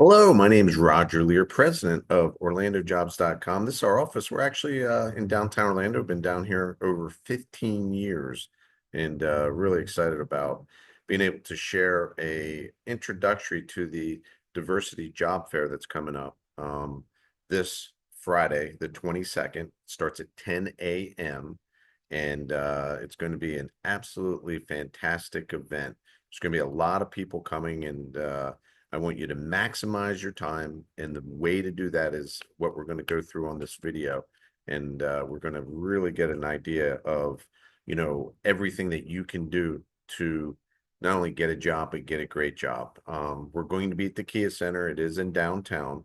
Hello, my name is Roger Lear, president of OrlandoJobs.com. This is our office. We're actually in downtown Orlando. Been down here over 15 years and really excited about being able to share a introductory to the diversity job fair that's coming up this Friday, the 22nd. Starts at 10 a.m. and it's going to be an absolutely fantastic event. There's going to be a lot of people coming and I want you to maximize your time. And the way to do that is what we're going to go through on this video. And we're going to really get an idea of, everything that you can do to not only get a job, but get a great job. We're going to be at the Kia Center. It is in downtown.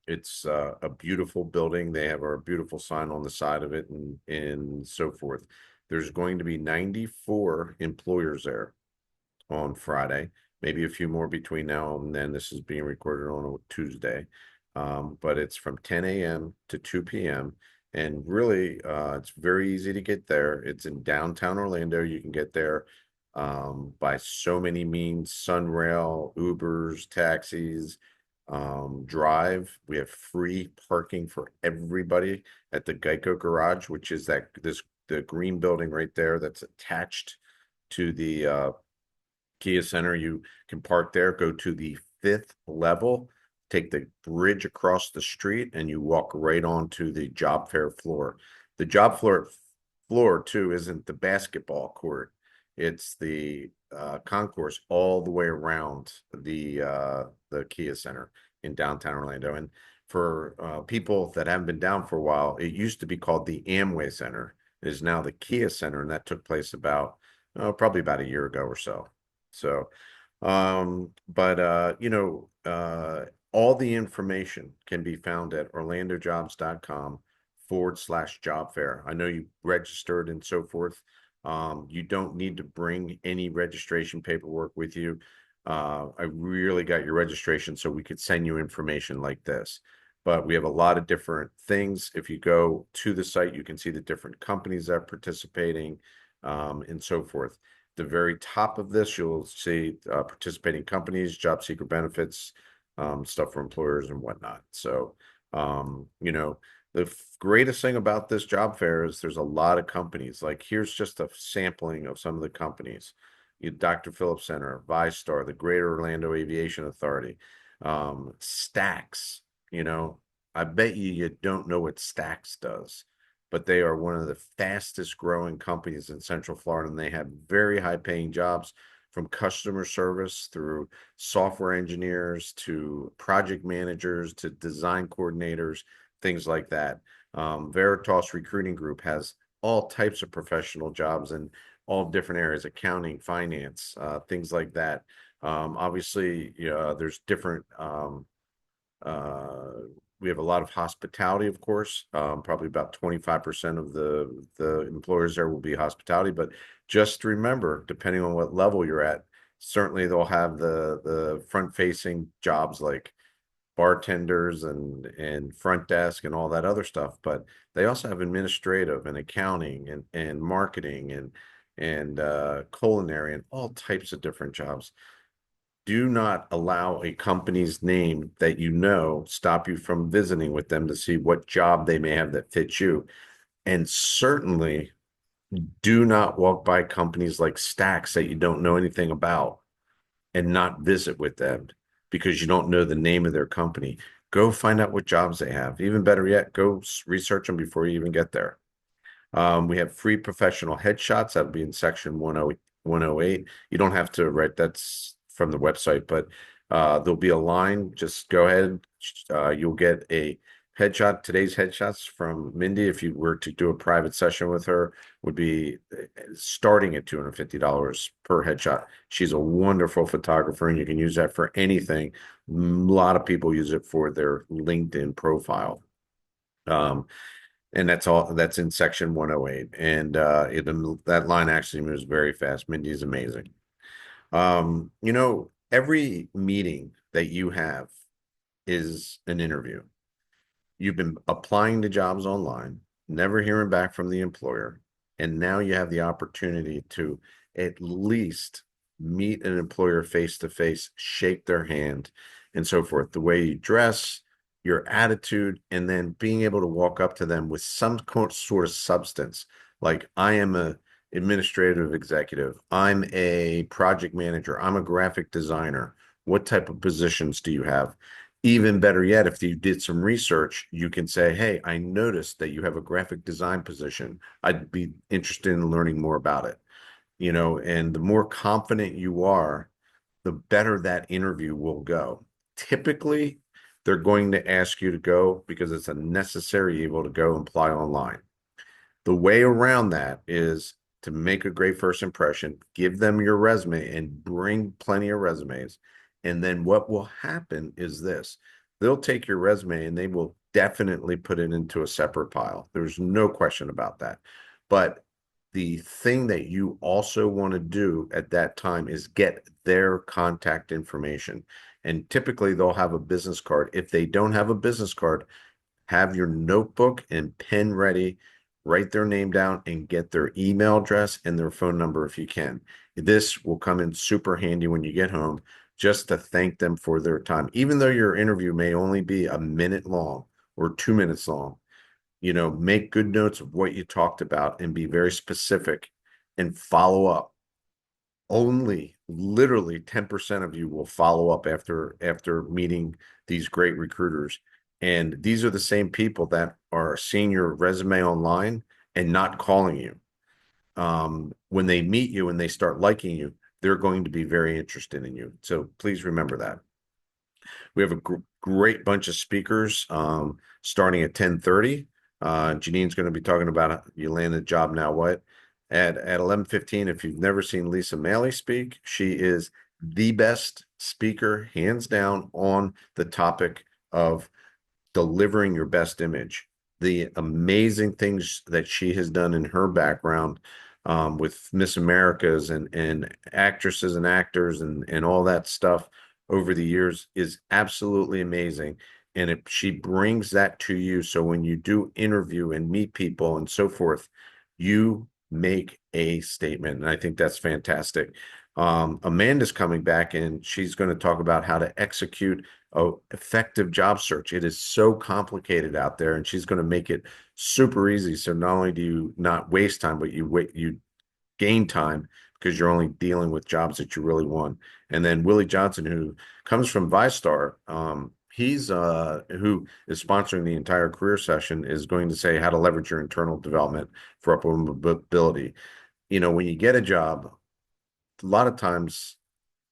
It's a beautiful building. They have a beautiful sign on the side of it and so forth. There's going to be 94 employers there on Friday, maybe a few more between now and then. This is being recorded on a Tuesday, but it's from 10 a.m. to 2 p.m. And really, it's very easy to get there. It's in downtown Orlando. You can get there by so many means: Sunrail, Ubers, taxis, drive. We have free parking for everybody at the Geico garage, which is the green building right there that's attached to the Kia Center. You can park there, go to the fifth level, take the bridge across the street, and you walk right onto the job fair floor. The job floor too isn't the basketball court. It's the concourse all the way around the Kia Center in downtown Orlando. And for people that haven't been down for a while, it used to be called the Amway Center. It is now the Kia Center, and that took place probably about a year ago or so. So, but all the information can be found at orlandojobs.com/job fair. I know you registered and so forth. You don't need to bring any registration paperwork with you. I really got your registration so we could send you information like this. But we have a lot of different things. If you go to the site, you can see the different companies that are participating, and so forth. The very top of this, you'll see participating companies, job seeker benefits, stuff for employers and whatnot. So, the greatest thing about this job fair is there's a lot of companies. Like here's just a sampling of some of the companies. Dr. Phillips Center, ViStar, the Greater Orlando Aviation Authority, Stax. I bet you don't know what Stax does, but they are one of the fastest growing companies in Central Florida, and they have very high paying jobs from customer service through software engineers to project managers to design coordinators, things like that. Veritas Recruiting Group has all types of professional jobs in all different areas: accounting, finance, things like that. Obviously, there's different uh, we have a lot of hospitality, of course. Probably about 25% of the employers there will be hospitality. But just remember, depending on what level you're at, certainly they'll have the front-facing jobs like bartenders and front desk and all that other stuff. But they also have administrative and accounting and marketing and culinary and all types of different jobs. Do not allow a company's name that stop you from visiting with them to see what job they may have that fits you. And certainly do not walk by companies like Stacks that you don't know anything about and not visit with them because you don't know the name of their company. Go find out what jobs they have. Even better yet, go research them before you even get there. We have free professional headshots. That'll be in section 108. You don't have to write, that's from the website, but there'll be a line. Just go ahead. You'll get a headshot. Today's headshots from Mindy, if you were to do a private session with her, would be starting at $250 per headshot. She's a wonderful photographer, and you can use that for anything. A lot of people use it for their LinkedIn profile. And that's in section 108. And that line actually moves very fast. Mindy's amazing. Every meeting that you have is an interview. You've been applying to jobs online, never hearing back from the employer, and now you have the opportunity to at least meet an employer face to face, shake their hand, and so forth. The way you dress, your attitude, and then being able to walk up to them with some sort of substance. Like, I am a administrative executive. I'm a project manager. I'm a graphic designer. What type of positions do you have? Even better yet, if you did some research, you can say, hey, I noticed that you have a graphic design position. I'd be interested in learning more about it. And the more confident you are, the better that interview will go. Typically, they're going to ask you to go because it's a necessary evil to go and apply online. The way around that is to make a great first impression, give them your resume and bring plenty of resumes. And then what will happen is this: they'll take your resume and they will definitely put it into a separate pile. There's no question about that. But the thing that you also want to do at that time is get their contact information. And typically they'll have a business card. If they don't have a business card, have your notebook and pen ready, write their name down and get their email address and their phone number if you can. This will come in super handy when you get home, just to thank them for their time. Even though your interview may only be a minute long or 2 minutes long, make good notes of what you talked about and be very specific and follow up. Only literally 10% of you will follow up after meeting these great recruiters. And these are the same people that are seeing your resume online and not calling you. When they meet you and they start liking you, they're going to be very interested in you. So please remember that. We have a great bunch of speakers starting at 10:30. Janine's going to be talking about you land a job now what? At 11:15, if you've never seen Lisa Maley speak, she is the best speaker, hands down, on the topic of delivering your best image. The amazing things that she has done in her background with Miss Americas and actresses and actors and all that stuff over the years is absolutely amazing. And she brings that to you. So when you do interview and meet people and so forth, you make a statement. And I think that's fantastic. Amanda's coming back and she's going to talk about how to execute a effective job search. It is so complicated out there, and she's going to make it super easy. So not only do you not waste time, but you gain time because you're only dealing with jobs that you really want. And then Willie Johnson, who comes from ViStar, he's who is sponsoring the entire career session, is going to say how to leverage your internal development for upward mobility. When you get a job, a lot of times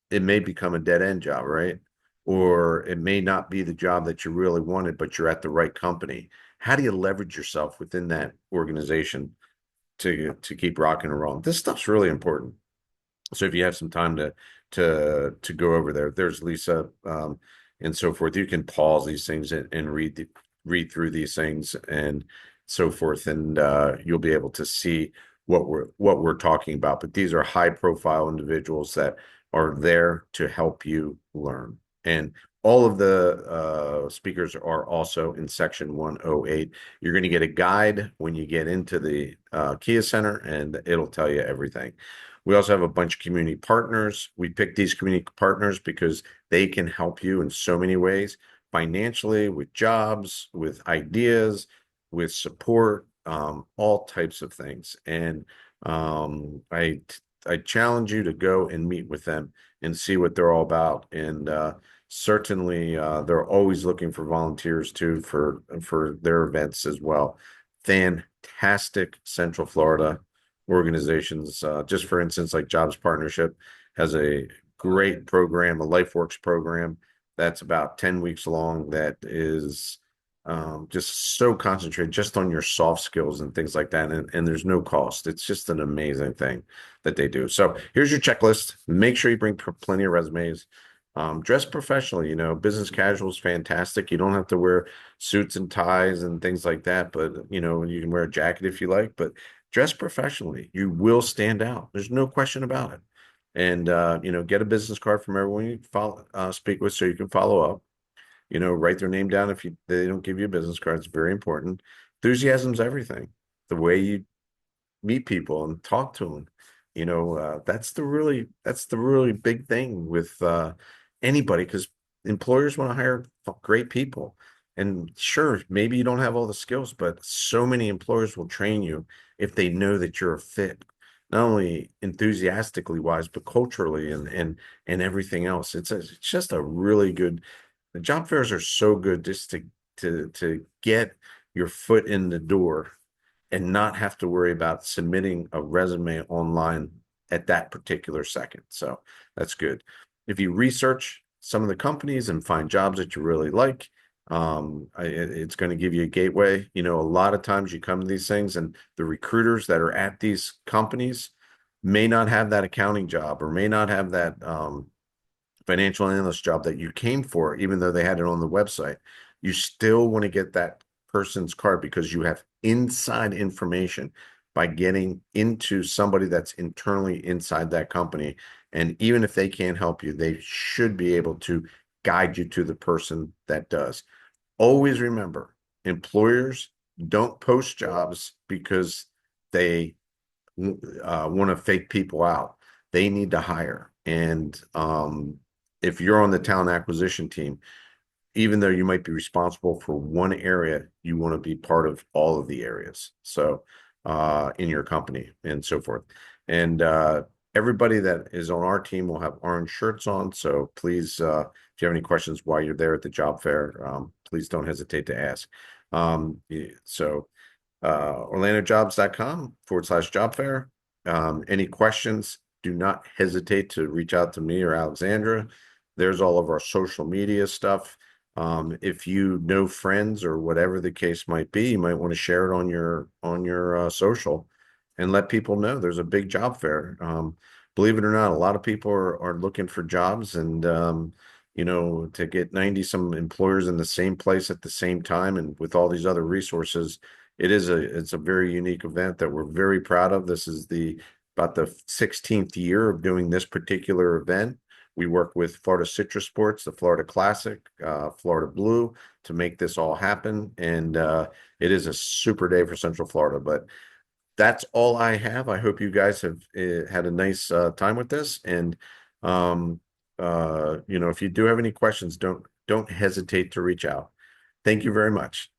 it may become a dead end job, right? Or it may not be the job that you really wanted, but you're at the right company. How do you leverage yourself within that organization to keep rocking and rolling? This stuff's really important. So if you have some time to go over there, there's Lisa, and so forth. You can pause these things and read through these things and so forth, and you'll be able to see what we're talking about. But these are high profile individuals that are there to help you learn. And all of the speakers are also in section 108. You're going to get a guide when you get into the Kia Center, and it'll tell you everything. We also have a bunch of community partners. We picked these community partners because they can help you in so many ways, financially, with jobs, with ideas, with support, all types of things. And I challenge you to go and meet with them and see what they're all about. And certainly, they're always looking for volunteers too for their events as well. Fantastic Central Florida organizations. Just for instance, like Jobs Partnership has a great program, a LifeWorks program that's about 10 weeks long, that is just so concentrated just on your soft skills and things like that. And there's no cost. It's just an amazing thing that they do. So here's your checklist. Make sure you bring plenty of resumes. Dress professionally. Business casual is fantastic. You don't have to wear suits and ties and things like that, but you can wear a jacket if you like, but dress professionally. You will stand out. There's no question about it. And get a business card from everyone you speak with so you can follow up. Write their name down if they don't give you a business card. It's very important. Enthusiasm's everything. The way you meet people and talk to them. That's the really big thing with anybody, because employers want to hire great people. And sure, maybe you don't have all the skills, but so many employers will train you if they know that you're a fit, not only enthusiastically wise, but culturally and everything else. It's just a really good. The job fairs are so good just to get your foot in the door and not have to worry about submitting a resume online at that particular second. So that's good. If you research some of the companies and find jobs that you really like, it's going to give you a gateway. You know, a lot of times you come to these things and the recruiters that are at these companies may not have that accounting job or may not have that financial analyst job that you came for, even though they had it on the website. You still want to get that person's card because you have inside information by getting into somebody that's internally inside that company. And even if they can't help you, they should be able to guide you to the person that does. Always remember, employers don't post jobs because they want to fake people out. They need to hire. And if you're on the talent acquisition team, even though you might be responsible for one area, you want to be part of all of the areas. So in your company and so forth. And everybody that is on our team will have orange shirts on. So please, if you have any questions while you're there at the job fair, please don't hesitate to ask. So orlandojobs.com/job fair. Any questions, do not hesitate to reach out to me or Alexandra. There's all of our social media stuff. If you know friends or whatever the case might be, you might want to share it on your social and let people know there's a big job fair. Believe it or not, a lot of people are looking for jobs and you know, to get 90 some employers in the same place at the same time and with all these other resources, it's a very unique event that we're very proud of. This is about the 16th year of doing this particular event. We work with Florida Citrus Sports, the Florida Classic, Florida Blue to make this all happen. And it is a super day for Central Florida. But that's all I have. I hope you guys have had a nice time with this. And you know, if you do have any questions, don't hesitate to reach out. Thank you very much.